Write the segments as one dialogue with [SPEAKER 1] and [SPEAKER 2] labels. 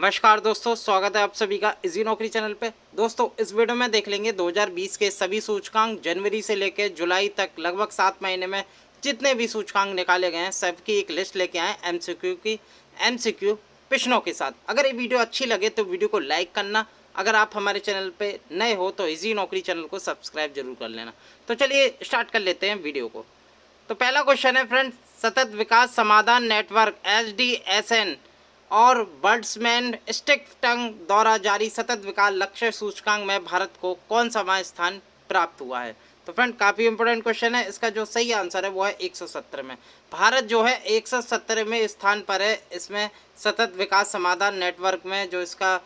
[SPEAKER 1] नमस्कार दोस्तों, स्वागत है आप सभी का इजी नौकरी चैनल पे। दोस्तों इस वीडियो में देख लेंगे 2020 के सभी सूचकांक जनवरी से लेकर जुलाई तक लगभग 7 महीने में जितने भी सूचकांक निकाले गए हैं सबकी एक लिस्ट लेके आए एमसीक्यू की। एमसीक्यू प्रश्नों के साथ। अगर ये वीडियो अच्छी लगे तो वीडियो को लाइक करना। अगर आप हमारे चैनल पे नए हो तो इजी नौकरी चैनल को सब्सक्राइब जरूर कर लेना। तो चलिए स्टार्ट कर लेते हैं वीडियो को। तो पहला क्वेश्चन है फ्रेंड्स, सतत विकास समाधान नेटवर्क SDSN और बर्ड्समैन स्टिक्टन द्वारा जारी सतत विकास लक्ष्य सूचकांक में भारत को कौन सा स्थान प्राप्त हुआ है। तो फ्रेंड काफ़ी इंपॉर्टेंट क्वेश्चन है। इसका जो सही आंसर है वो है 170 में। भारत जो है 170वें स्थान पर है। इसमें सतत विकास समाधान नेटवर्क में जो इसका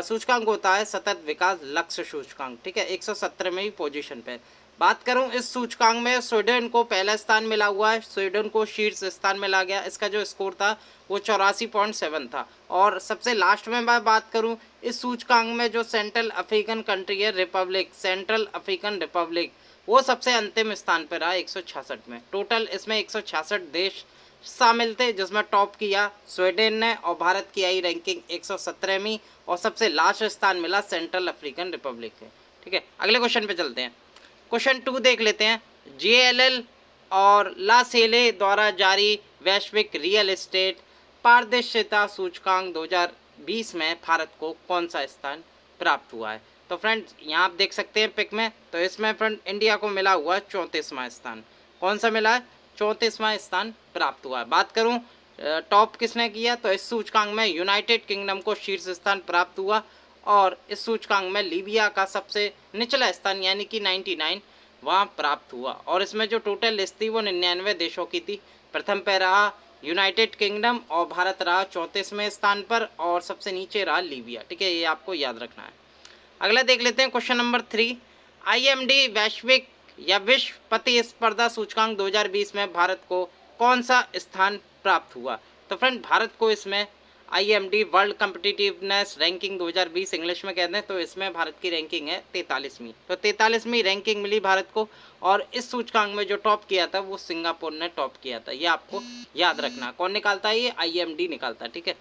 [SPEAKER 1] सूचकांक होता है सतत विकास लक्ष्य सूचकांक, ठीक है, 170वें पोजीशन पे। बात करूं इस सूचकांक में स्वीडन को पहला स्थान मिला हुआ है। स्वीडन को शीर्ष स्थान मिला गया। इसका जो स्कोर था वो 84.7 था। और सबसे लास्ट में मैं बात करूं इस सूचकांक में जो सेंट्रल अफ्रीकन कंट्री है रिपब्लिक, सेंट्रल अफ्रीकन रिपब्लिक, वो सबसे अंतिम स्थान पर रहा 166 में। टोटल इसमें 166 देश शामिल थे जिसमें टॉप किया स्वीडन ने और भारत की आई रैंकिंग 117वीं और सबसे लास्ट स्थान मिला सेंट्रल अफ्रीकन रिपब्लिक के। ठीक है, अगले क्वेश्चन पे चलते हैं। क्वेश्चन 2 देख लेते हैं। JLL और ला सेले द्वारा जारी वैश्विक रियल एस्टेट पारदर्शिता सूचकांक 2020 में भारत को कौन सा स्थान प्राप्त हुआ है। तो फ्रेंड्स यहाँ आप देख सकते हैं पिक में, तो इसमें फ्रेंड इंडिया को मिला हुआ है 34वां स्थान। कौन सा मिला है? 34वां स्थान प्राप्त हुआ है। बात करूँ टॉप किसने किया, तो इस सूचकांक में यूनाइटेड किंगडम को शीर्ष स्थान प्राप्त हुआ और इस सूचकांक में लीबिया का सबसे निचला स्थान यानी कि 99 वहाँ प्राप्त हुआ। और इसमें जो टोटल लिस्ट थी वो 99 देशों की थी। प्रथम पे रहा यूनाइटेड किंगडम और भारत रहा 34वें स्थान पर और सबसे नीचे रहा लीबिया। ठीक है, ये आपको याद रखना है। अगला देख लेते हैं क्वेश्चन नंबर 3। IMD वैश्विक या विश्व प्रतिस्पर्धा सूचकांक 2020 में भारत को कौन सा स्थान प्राप्त हुआ। तो फ्रेंड भारत को इसमें IMD world competitiveness ranking 2020 English में कहते हैं, तो इसमें भारत की रैंकिंग है 43वीं। तो 43वीं रैंकिंग मिली भारत को और इस सूचकांक में जो टॉप किया था वो सिंगापुर ने टॉप किया था। ये आपको याद रखना। कौन निकालता है? ये IMD निकालता है। ठीक है,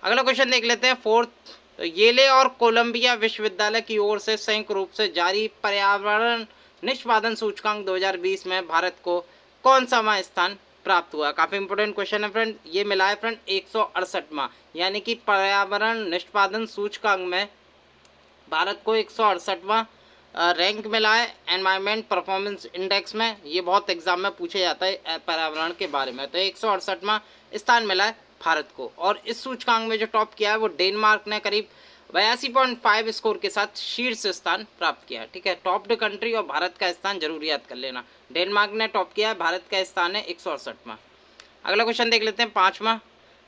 [SPEAKER 1] अगला क्वेश्चन देख लेते हैं 4th। तो येले और कोलंबिया विश्वविद्यालय की ओर से संयुक्त रूप से जारी पर्यावरण निष्पादन सूचकांक 2020 में भारत को कौन सा स्थान प्राप्त हुआ। काफ़ी इंपॉर्टेंट क्वेश्चन है फ्रेंड। ये मिला है फ्रेंड 168वां, यानी कि पर्यावरण निष्पादन सूचकांक में भारत को 168वां रैंक मिला है एनवायरमेंट परफॉर्मेंस इंडेक्स में। ये बहुत एग्जाम में पूछे जाता है पर्यावरण के बारे में। तो 168वां स्थान मिला है भारत को और इस सूचकांक में जो टॉप किया है वो डेनमार्क ने करीब 82.5 स्कोर के साथ शीर्ष स्थान प्राप्त किया है। ठीक है, टॉप्ड कंट्री और भारत का स्थान जरूर याद कर लेना। डेनमार्क ने टॉप किया है, भारत का स्थान है 168वां। अगला क्वेश्चन देख लेते हैं 5वां।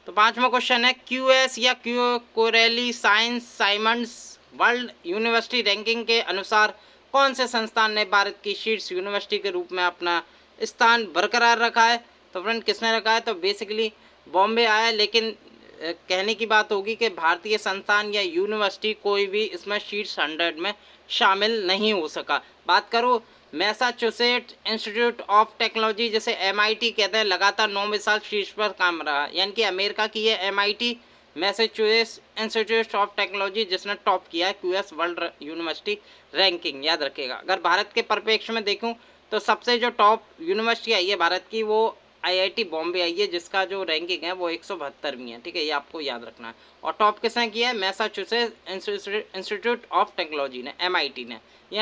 [SPEAKER 1] तो 5वां क्वेश्चन है QS या Corelli science Symonds world university ranking के अनुसार कौन से संस्थान ने भारत की शीर्ष यूनिवर्सिटी के रूप में अपना स्थान बरकरार रखा है। तो फ्रेंड किसने रखा है? तो बेसिकली बॉम्बे आया है, लेकिन कहने की बात होगी कि भारतीय संस्थान या यूनिवर्सिटी कोई भी इसमें शीर्ष 100 में शामिल नहीं हो सका। बात करो मैसाचुसेट्स इंस्टीट्यूट ऑफ टेक्नोलॉजी जिसे MIT कहते हैं, लगातार 9वें साल शीर्ष पर काम रहा, यानी कि अमेरिका की है MIT Massachusetts institute of technology जिसने टॉप किया है QS वर्ल्ड यूनिवर्सिटी रैंकिंग। याद रखिएगा। अगर भारत के परिप्रेक्ष्य में देखूं तो सबसे जो टॉप यूनिवर्सिटी आई है भारत की वो IIT बॉम्बे आई है जिसका जो रैंकिंग है वो 172वीं है। ठीक है, ये आपको याद रखना है। और टॉप किसने किया है? मैसाचुसेट्स इंस्टीट्यूट ऑफ टेक्नोलॉजी ने, MIT ने। ये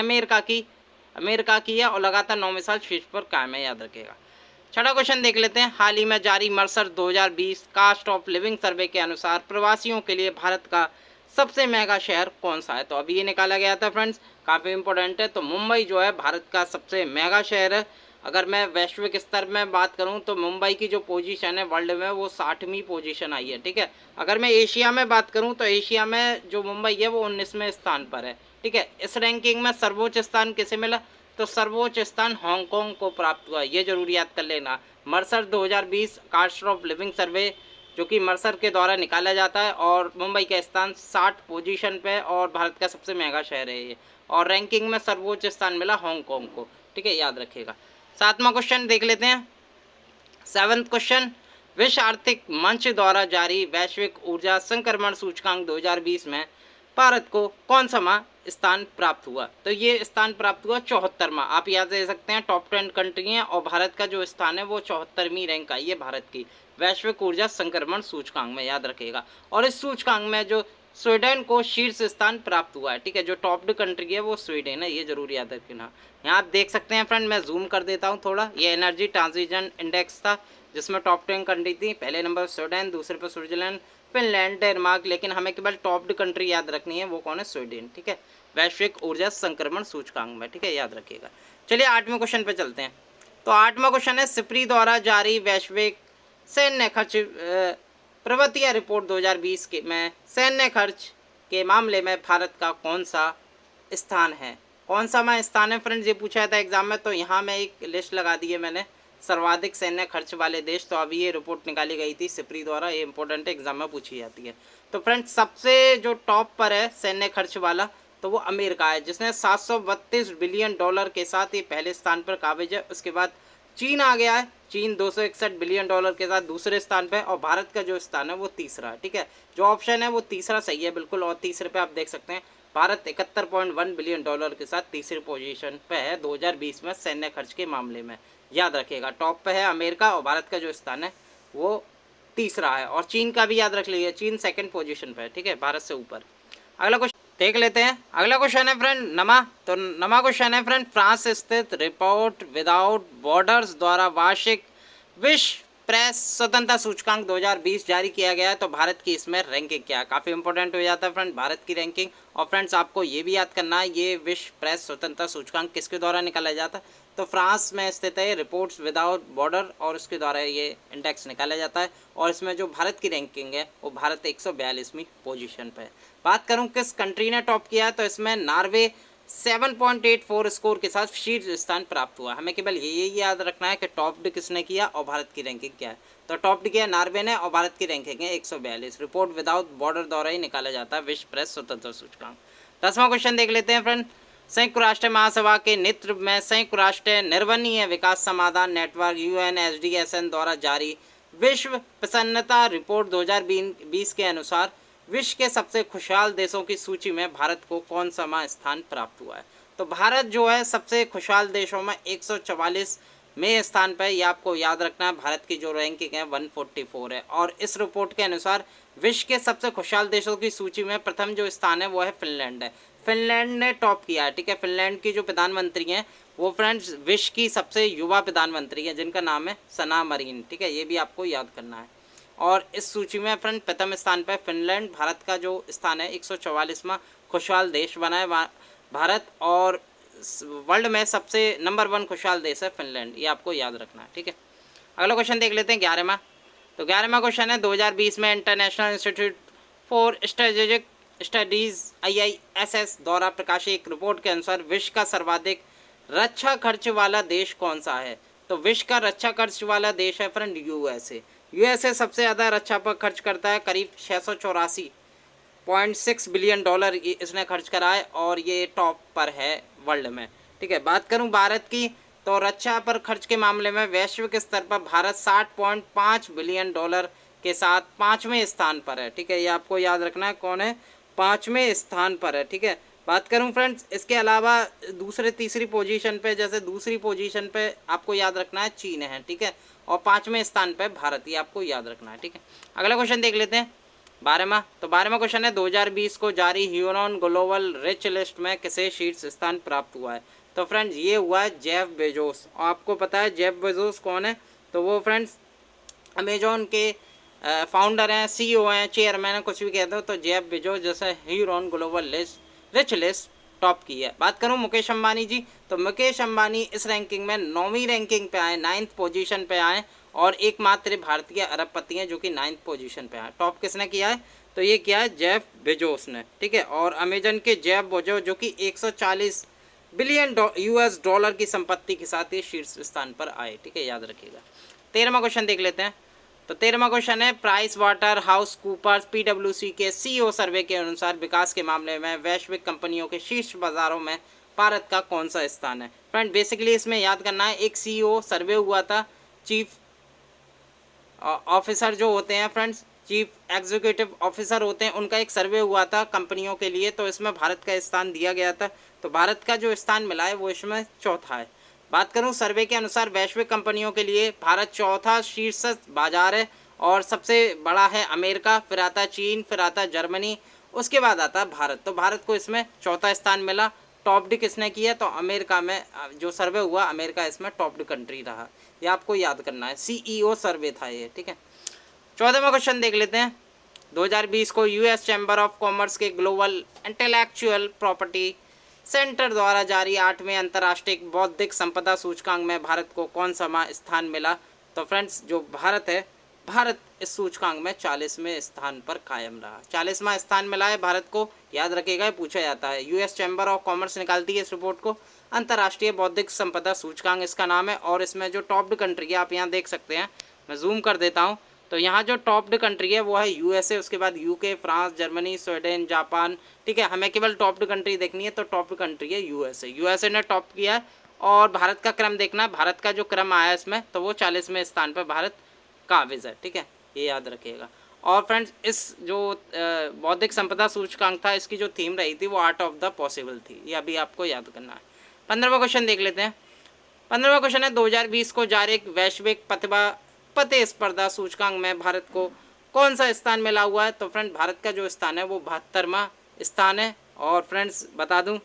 [SPEAKER 1] अमेरिका की है और लगातार 9वें साल शीर्ष पर कायम है। याद रखिएगा। 6वां क्वेश्चन देख लेते हैं। हाल ही में जारी मर्सर 2020 कास्ट ऑफ लिविंग सर्वे के अनुसार प्रवासियों के लिए भारत का सबसे महंगा शहर कौन सा है। तो अभी ये निकाला गया था फ्रेंड्स, काफ़ी इंपॉर्टेंट है। तो मुंबई जो है भारत का सबसे महंगा शहर है। अगर मैं वैश्विक स्तर में बात करूं तो मुंबई की जो पोजीशन है वर्ल्ड में वो 60वीं पोजीशन आई है। ठीक है, अगर मैं एशिया में बात करूं तो एशिया में जो मुंबई है वो 19वें स्थान पर है। ठीक है, इस रैंकिंग में सर्वोच्च स्थान किसे मिला? तो सर्वोच्च स्थान हांगकांग को प्राप्त हुआ। ये जरूर याद कर लेना। मर्सर 2020 कास्ट ऑफ लिविंग सर्वे जो कि मर्सर के द्वारा निकाला जाता है और मुंबई का स्थान 60 पोजीशन पे और भारत का सबसे महंगा शहर है ये। और रैंकिंग में सर्वोच्च स्थान मिला हांगकांग को। ठीक है, याद रखिएगा। 7वां क्वेश्चन देख लेते हैं। 7th क्वेश्चन, विश्व आर्थिक मंच द्वारा जारी वैश्विक ऊर्जा संक्रमण सूचकांक 2020 में भारत को कौन सा स्थान प्राप्त हुआ? तो ये स्थान प्राप्त हुआ 74वां। आप याद दे सकते हैं टॉप 10 कंट्री हैं और भारत का जो स्थान है वो 74वीं रैंक आई है भारत की वैश्विक ऊर्जा संक्रमण सूचकांक में, याद रखिएगा। और इस सूचकांक में जो स्वीडन को शीर्ष स्थान प्राप्त हुआ है, ठीक है। जो टॉप कंट्री है वो स्वीडन है, ये जरूर याद रखना। यहाँ आप देख सकते हैं फ्रेंड, मैं जूम कर देता हूँ थोड़ा। ये एनर्जी ट्रांजिशन इंडेक्स था जिसमें टॉप 10 कंट्री थी। पहले नंबर स्वीडन, दूसरे पर स्विट्जरलैंड, फिनलैंड, डेनमार्क, लेकिन हमें केवल टॉप कंट्री याद रखनी है, वो कौन है? स्वीडन, ठीक है। वैश्विक ऊर्जा संक्रमण सूचकांक में, ठीक है, याद रखिएगा। चलिए 8वें क्वेश्चन पे चलते हैं। तो 8वां क्वेश्चन है सिप्री द्वारा जारी वैश्विक सैन्य खर्च प्रवृत्तियाँ रिपोर्ट 2020 के में सैन्य खर्च के मामले में भारत का कौन सा स्थान है? कौन सा स्थान है फ्रेंड्स, ये पूछा था एग्जाम में। तो यहाँ में एक लिस्ट लगा दी है मैंने, सर्वाधिक सैन्य खर्च वाले देश। तो अभी ये रिपोर्ट निकाली गई थी सिप्री द्वारा, ये इंपॉर्टेंट एग्जाम में पूछी जाती है। तो फ्रेंड्स सबसे जो टॉप पर है सैन्य खर्च वाला, तो वो अमेरिका है जिसने 732 बिलियन डॉलर के साथ ये पहले स्थान पर काबिज है। उसके बाद चीन आ गया है, चीन 261 बिलियन डॉलर के साथ दूसरे स्थान पे, और भारत का जो स्थान है वो तीसरा है, ठीक है। जो ऑप्शन है वो तीसरा सही है बिल्कुल। और तीसरे पे आप देख सकते हैं भारत 71.1 बिलियन डॉलर के साथ तीसरी पोजीशन पे है 2020 में सैन्य खर्च के मामले में, याद रखिएगा। टॉप पे है अमेरिका और भारत का जो स्थान है वो तीसरा है। और चीन का भी याद रख लीजिए, चीन सेकंड पोजीशन पे है, ठीक है, भारत से ऊपर। अगला क्वेश्चन देख लेते हैं। अगला क्वेश्चन है फ्रेंड नमा। तो नमा क्वेश्चन है फ्रेंड, फ्रांस स्थित रिपोर्ट विदाउट बॉर्डर्स द्वारा वार्षिक विश्व प्रेस स्वतंत्रता सूचकांक 2020 जारी किया गया है। तो भारत की इसमें रैंकिंग क्या है? काफ़ी इंपॉर्टेंट हो जाता है फ्रेंड भारत की रैंकिंग। और फ्रेंड्स आपको ये भी याद करना है ये विश्व प्रेस स्वतंत्रता सूचकांक किसके द्वारा निकाला जाता है? तो फ्रांस में स्थित है रिपोर्ट्स विदाउट बॉर्डर, और उसके द्वारा ये इंडेक्स निकाला जाता है। और इसमें जो भारत की रैंकिंग है वो भारत 142वीं पोजीशन पे है। बात करूं किस कंट्री ने टॉप किया है, तो इसमें नॉर्वे 7.84 स्कोर के साथ शीर्ष स्थान प्राप्त हुआ। हमें केवल ये याद रखना है कि टॉप्ड किसने किया और भारत की रैंकिंग क्या है। तो टॉप्ड किया नॉर्वे ने और भारत की रैंकिंग है 142। रिपोर्ट विदाउट बॉर्डर द्वारा ही निकाला जाता है विश्व प्रेस स्वतंत्रता सूचकांक। 10वां क्वेश्चन देख लेते हैं फ्रेंड, संयुक्त राष्ट्र महासभा के नेतृत्व में संयुक्त राष्ट्र निर्वहनीय विकास समाधान नेटवर्क UNSDSN द्वारा जारी विश्व प्रसन्नता रिपोर्ट 2020 के अनुसार विश्व के सबसे खुशहाल देशों की सूची में भारत को कौन सा स्थान प्राप्त हुआ है? तो भारत जो है सबसे खुशहाल देशों में 144 में स्थान पर। ये आपको याद रखना है, भारत की जो रैंकिंग है 144 है। और इस रिपोर्ट के अनुसार विश्व के सबसे खुशहाल देशों की सूची में प्रथम जो स्थान है वो है फिनलैंड है। फिनलैंड ने टॉप किया है, ठीक है। फिनलैंड की जो प्रधानमंत्री हैं वो फ्रेंड्स विश्व की सबसे युवा प्रधानमंत्री है जिनका नाम है सना मरीन, ठीक है, ये भी आपको याद करना है। और इस सूची में फ्रेंड प्रथम स्थान पर फिनलैंड, भारत का जो स्थान है 144वां खुशहाल देश बना है भारत। और वर्ल्ड में सबसे नंबर 1 खुशहाल देश है फिनलैंड, ये आपको याद रखना है, ठीक है। अगला क्वेश्चन देख लेते हैं 11वां। तो 11वां क्वेश्चन है 2020 में international institute for strategic studies IISS द्वारा प्रकाशित एक रिपोर्ट के अनुसार विश्व का सर्वाधिक रक्षा खर्च वाला देश कौन सा है? तो विश्व का रक्षा खर्च वाला देश है फ्रेंड USA सबसे ज़्यादा रक्षा पर खर्च करता है, करीब 684.6 बिलियन डॉलर इसने खर्च करा है और ये टॉप पर है वर्ल्ड में, ठीक है। बात करूं भारत की, तो रक्षा पर खर्च के मामले में वैश्विक स्तर पर भारत 60.5 बिलियन डॉलर के साथ 5वें स्थान पर है, ठीक है। ये आपको याद रखना है कौन है, 5वें स्थान पर है, ठीक है। बात करूं फ्रेंड्स इसके अलावा दूसरे तीसरी पोजीशन पे, जैसे दूसरी पोजीशन पे आपको याद रखना है चीन है, ठीक है। और 5वें स्थान पे भारत, ये आपको याद रखना है, ठीक है। अगला क्वेश्चन देख लेते हैं 12वां। तो 12वां क्वेश्चन है 2020 को जारी ह्यूरॉन ग्लोबल रिच लिस्ट में किसे शीर्ष स्थान प्राप्त हुआ है? तो फ्रेंड्स ये हुआ है जेफ बेजोस। आपको पता है जेफ बेजोस कौन है? तो वो फ्रेंड्स अमेजोन के फाउंडर हैं, CEO हैं, चेयरमैन हैं, कुछ भी कहते हो। तो जेफ बेजोस जैसे Huron global rich list top की है। बात करूं मुकेश अंबानी जी, तो मुकेश अंबानी इस रैंकिंग में 9वीं रैंकिंग पे आए, 9th पोजीशन पे आए। और एकमात्र भारतीय अरबपति हैं जो कि 9th पोजीशन पे आए। टॉप किसने किया है? तो ये किया है जेफ बेजोस ने, ठीक है। और अमेजन के जेफ बेजोस जो कि 140 बिलियन US डॉलर की संपत्ति के साथ ये शीर्ष स्थान पर आए, ठीक है, याद रखिएगा। 13वां क्वेश्चन देख लेते हैं। तो 13वां क्वेश्चन है PricewaterhouseCoopers PwC के CEO सर्वे के अनुसार विकास के मामले में वैश्विक कंपनियों के शीर्ष बाजारों में भारत का कौन सा स्थान है? फ्रेंड बेसिकली इसमें याद करना है एक CEO सर्वे हुआ था चीफ ऑफिसर जो होते हैं फ्रेंड्स, चीफ एग्जीक्यूटिव ऑफिसर होते हैं, उनका एक सर्वे हुआ था कंपनियों के लिए, तो इसमें भारत का स्थान दिया गया था। तो भारत का जो स्थान मिला है वो इसमें चौथा है। बात करूं सर्वे के अनुसार वैश्विक कंपनियों के लिए भारत चौथा शीर्ष बाजार है, और सबसे बड़ा है अमेरिका, फिर आता है चीन, फिर आता है जर्मनी, उसके बाद आता है भारत। तो भारत को इसमें चौथा स्थान मिला। टॉप्ड किसने किया? तो अमेरिका में जो सर्वे हुआ, अमेरिका इसमें टॉप्ड कंट्री रहा। ये आपको याद करना है, CEO सर्वे था ये, ठीक है। 14वां क्वेश्चन देख लेते हैं। 2020 को US चैम्बर ऑफ कॉमर्स के ग्लोबल इंटेलेक्चुअल प्रॉपर्टी सेंटर द्वारा जारी 8वें अंतर्राष्ट्रीय बौद्धिक संपदा सूचकांक में भारत को कौन सा स्थान मिला? तो फ्रेंड्स जो भारत है, भारत इस सूचकांक में 40वें स्थान पर कायम रहा। 40वां स्थान मिला है भारत को, याद रखिएगा, पूछा जाता है। US चैम्बर ऑफ कॉमर्स निकालती है इस रिपोर्ट को, अंतर्राष्ट्रीय बौद्धिक संपदा सूचकांक इसका नाम है। और इसमें जो टॉप्ड कंट्री है आप यहाँ देख सकते हैं, मैं जूम कर देता हूँ। तो यहाँ जो टॉप्ड कंट्री है वो है USA, उसके बाद UK, France, Germany, Sweden, Japan, ठीक है। हमें केवल टॉप्ड कंट्री देखनी है, तो टॉप्ड कंट्री है USA ने टॉप किया है। और भारत का क्रम देखना है, भारत का जो क्रम आया इसमें, तो वो 40वें स्थान पर भारत काबिज है, ठीक है, ये याद रखिएगा। और फ्रेंड्स इस जो बौद्धिक संपदा सूचकांक था, इसकी जो थीम रही थी वो आर्ट ऑफ द पॉसिबल थी, ये अभी आपको याद करना है। 15वां क्वेश्चन देख लेते हैं। 15वां क्वेश्चन है 2020 को जारी एक वैश्विक प्रतिस्पर्धा सूचकांक में भारत को कौन सा स्थान मिला हुआ है? तो फ्रेंड भारत का जो स्थान है वो 72वां स्थान है। और फ्रेंड्स बता दूं,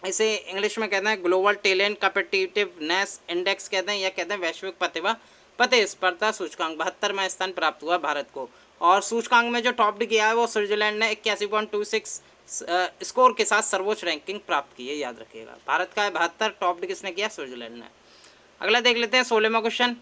[SPEAKER 1] इसे इंग्लिश में कहते हैं ग्लोबल टैलेंट कॉम्पिटिटिवनेस इंडेक्स कहते हैं, या कहते हैं वैश्विक प्रतिस्पर्धा सूचकांक। 72वां स्थान प्राप्त हुआ भारत को। और सूचकांक में जो टॉप्ड किया है वो स्विट्जरलैंड ने 81.26 स्कोर के साथ सर्वोच्च रैंकिंग प्राप्त की है, याद रखिएगा। भारत का है 72, टॉप्ड किसने किया? स्विट्जरलैंड ने। अगला देख लेते हैं 16वां क्वेश्चन।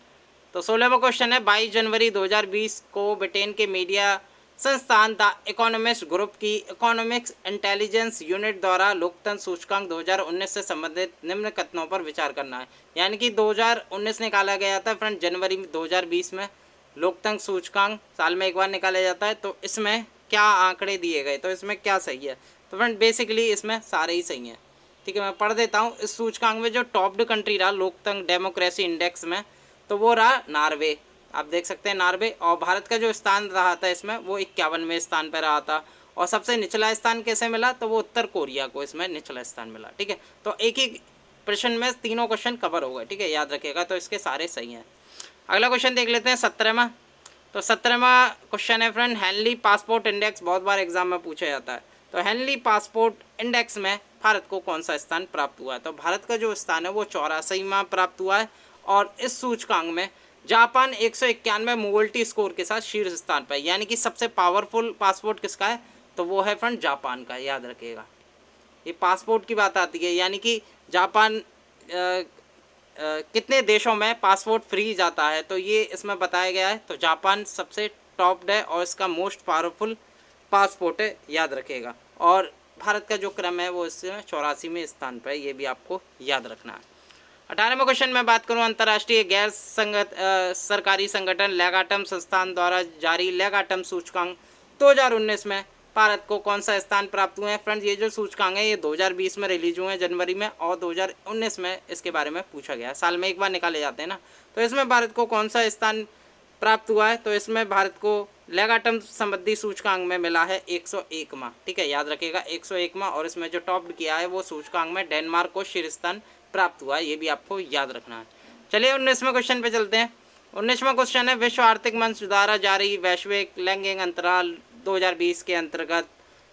[SPEAKER 1] तो 16वां क्वेश्चन है 22 जनवरी 2020 को ब्रिटेन के मीडिया संस्थान द इकोनॉमिस्ट ग्रुप की इकोनॉमिक्स इंटेलिजेंस यूनिट द्वारा लोकतंत्र सूचकांक 2019 से संबंधित निम्न कथनों पर विचार करना है। यानी कि 2019 निकाला गया था फ्रेंड, जनवरी 2020 में लोकतंत्र सूचकांक साल में एक बार निकाला जाता है। तो इसमें क्या आंकड़े दिए गए, तो इसमें क्या सही है? तो फ्रेंड बेसिकली इसमें सारे ही सही हैं, ठीक है। मैं पढ़ देता हूँ। इस सूचकांक में जो टॉप्ड कंट्री रहा लोकतंत्र डेमोक्रेसी इंडेक्स में, तो वो रहा नॉर्वे, आप देख सकते हैं नॉर्वे। और भारत का जो स्थान रहा था इसमें वो 51वें स्थान पर रहा था। और सबसे निचला स्थान कैसे मिला? तो वो उत्तर कोरिया को इसमें निचला स्थान मिला, ठीक है। तो एक ही प्रश्न में तीनों क्वेश्चन कवर हो गए, ठीक है, याद रखिएगा। तो इसके सारे सही हैं। अगला क्वेश्चन देख लेते हैं 17वां। तो 17वां क्वेश्चन है फ्रेंड हेनली पासपोर्ट इंडेक्स, बहुत बार एग्जाम में पूछा जाता है। तो हेनली पासपोर्ट इंडेक्स में भारत को कौन सा स्थान प्राप्त हुआ है? तो भारत का जो स्थान है वो 84वां प्राप्त हुआ है। और इस सूचकांक में जापान 191 मोबिलिटी स्कोर के साथ शीर्ष स्थान पर, यानी कि सबसे पावरफुल पासपोर्ट किसका है? तो वो है फ्रेंड जापान का, याद रखिएगा। ये पासपोर्ट की बात आती है, यानी कि जापान कितने देशों में पासपोर्ट फ्री जाता है, तो ये इसमें बताया गया है। तो जापान सबसे टॉप्ड है और इसका मोस्ट पावरफुल पासपोर्ट है, याद रखिएगा। और भारत का जो क्रम है वो इसमें 84वें स्थान पर है, ये भी आपको याद रखना है। 18वें क्वेश्चन में बात करूं, अंतर्राष्ट्रीय गैर सरकारी संगठन लेगाटम संस्थान द्वारा जारी लेगाटम सूचकांक 2019 में भारत को कौन सा स्थान प्राप्त हुए हैं? फ्रेंड्स ये जो सूचकांक है ये 2020 में रिलीज हुए हैं जनवरी में, और 2019 में इसके बारे में पूछा गया है। साल में एक बार निकाले जाते हैं ना। तो इसमें भारत को कौन सा स्थान प्राप्त हुआ है? तो इसमें भारत को लेगाटम संबंधी सूचकांक में मिला है 101वां, ठीक है, याद रखिएगा 101वां। और इसमें जो टॉप किया है वो सूचकांक में डेनमार्क को शीर्ष स्थान प्राप्त हुआ है, ये भी आपको याद रखना है। चलिए 19वें क्वेश्चन पे चलते हैं। 19वां क्वेश्चन है विश्व आर्थिक मंच द्वारा जारी वैश्विक लैंगिक अंतराल 2020 के अंतर्गत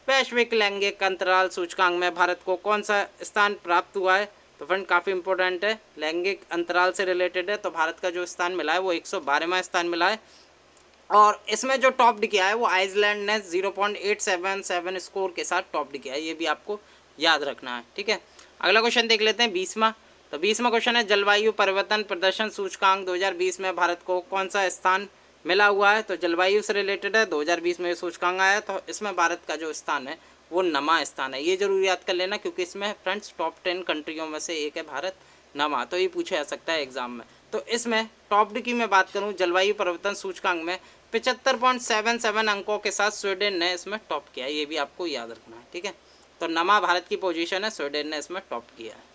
[SPEAKER 1] वैश्विक लैंगिक अंतराल सूचकांक में भारत को कौन सा स्थान प्राप्त हुआ है? तो फ्रेंड काफ़ी इंपॉर्टेंट है, लैंगिक अंतराल से रिलेटेड है। तो भारत का जो स्थान मिला है वो 112वां स्थान मिला है। और इसमें जो टॉप्ड किया है वो आइसलैंड ने 0.877 स्कोर के साथ टॉप्ड किया है, ये भी आपको याद रखना है, ठीक है। अगला क्वेश्चन देख लेते हैं 20वां। तो 20वां क्वेश्चन है जलवायु परिवर्तन प्रदर्शन सूचकांक 2020 में भारत को कौन सा स्थान मिला हुआ है? तो जलवायु से रिलेटेड है, 2020 में सूचकांक आया। तो इसमें भारत का जो स्थान है वो 9वां स्थान है, ये जरूर याद कर लेना, क्योंकि इसमें फ्रेंड्स टॉप 10 कंट्रियों में से एक है भारत, 9वां। तो ये पूछा जा सकता है एग्जाम में। तो इसमें टॉप्ड की मैं बात करूँ जलवायु परिवर्तन सूचकांक में 75.77 अंकों के साथ स्वीडन ने इसमें टॉप किया है, ये भी आपको याद रखना है, ठीक है। तो 9वां भारत की पोजीशन है, स्वीडन ने इसमें टॉप किया है।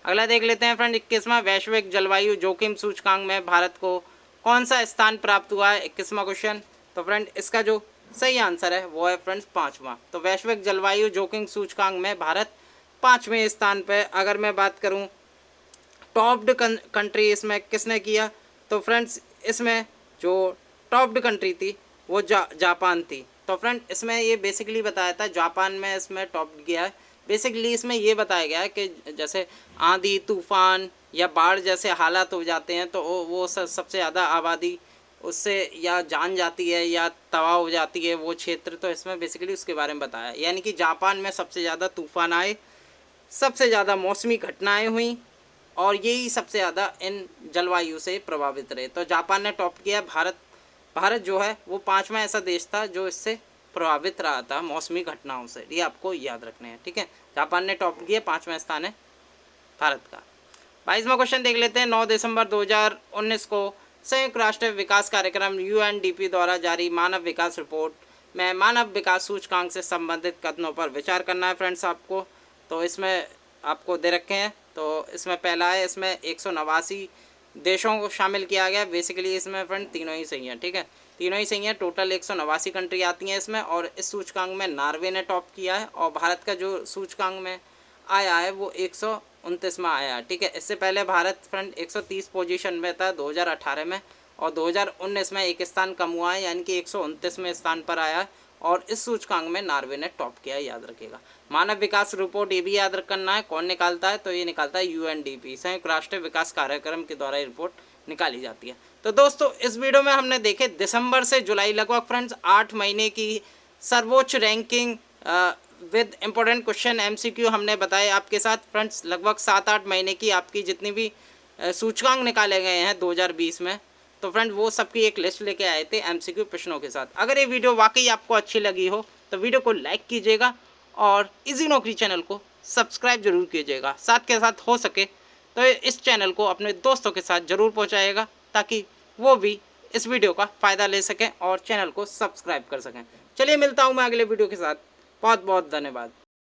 [SPEAKER 1] अगला देख लेते हैं फ्रेंड 21वां वैश्विक जलवायु जोखिम सूचकांक में भारत को कौन सा स्थान प्राप्त हुआ है 21वां क्वेश्चन। तो फ्रेंड इसका जो सही आंसर है वो है फ्रेंड्स 5वां। तो वैश्विक जलवायु जोखिम सूचकांक में भारत 5वें स्थान पर। अगर मैं बात करूं टॉप्ड कंट्री इसमें किसने किया, तो फ्रेंड्स इसमें जो टॉप्ड कंट्री थी वो जापान थी। तो फ्रेंड इसमें ये बेसिकली बताया था जापान में इसमें टॉप किया है। बेसिकली इसमें ये बताया गया है कि जैसे आंधी तूफान या बाढ़ जैसे हालात हो जाते हैं तो वो सबसे ज़्यादा आबादी उससे या जान जाती है या तबाह हो जाती है वो क्षेत्र। तो इसमें बेसिकली उसके बारे में बताया, यानी कि जापान में सबसे ज़्यादा तूफान आए, सबसे ज़्यादा मौसमी घटनाएं हुई और यही सबसे ज़्यादा इन जलवायु से प्रभावित रहे। तो जापान ने टॉप किया। भारत जो है वो 5वां ऐसा देश था जो इससे प्रभावित रहा था मौसमी घटनाओं से। ये आपको याद रखने हैं, ठीक है। जापान ने टॉप किया, 5वां स्थान है भारत का। 22वां क्वेश्चन देख लेते हैं। 9 दिसंबर 2019 को संयुक्त राष्ट्र विकास कार्यक्रम UNDP द्वारा जारी मानव विकास रिपोर्ट में मानव विकास सूचकांक से संबंधित कथनों पर विचार करना है फ्रेंड्स आपको। तो इसमें आपको दे रखे हैं। तो इसमें पहला है, इसमें 189 देशों को शामिल किया गया। बेसिकली इसमें फ्रेंड तीनों ही सही हैं, ठीक है, तीनों ही सही हैं। टोटल 189 कंट्री आती हैं इसमें और इस सूचकांक में नॉर्वे ने टॉप किया है और भारत का जो सूचकांक में आया है वो 129वां आया है, ठीक है। इससे पहले भारत फ्रेंड 130 पोजीशन में था 2018 में और 2019 में एक स्थान कम हुआ है, यानी कि 129वें स्थान पर आया है और इस सूचकांक में नॉर्वे ने टॉप किया है, याद रखिएगा। मानव विकास रिपोर्ट ये भी याद करना है, कौन निकालता है, तो ये निकालता है UNDP, संयुक्त राष्ट्र विकास कार्यक्रम के द्वारा रिपोर्ट निकाली जाती है। तो दोस्तों इस वीडियो में हमने देखे दिसंबर से जुलाई लगभग फ्रेंड्स 8 महीने की सर्वोच्च ranking with important question MCQ हमने बताए आपके साथ फ्रेंड्स। लगभग 7-8 महीने की आपकी जितनी भी सूचकांक निकाले गए हैं 2020 में, तो फ्रेंड वो सबकी एक लिस्ट लेके आए थे MCQ प्रश्नों के साथ। अगर ये वीडियो वाकई आपको अच्छी लगी हो तो वीडियो को लाइक कीजिएगा और इजी नौकरी चैनल को सब्सक्राइब जरूर कीजिएगा। साथ के साथ हो सके तो इस चैनल को अपने दोस्तों के साथ ज़रूर पहुंचाइएगा ताकि वो भी इस वीडियो का फ़ायदा ले सकें और चैनल को सब्सक्राइब कर सकें। चलिए मिलता हूं मैं अगले वीडियो के साथ। बहुत बहुत धन्यवाद।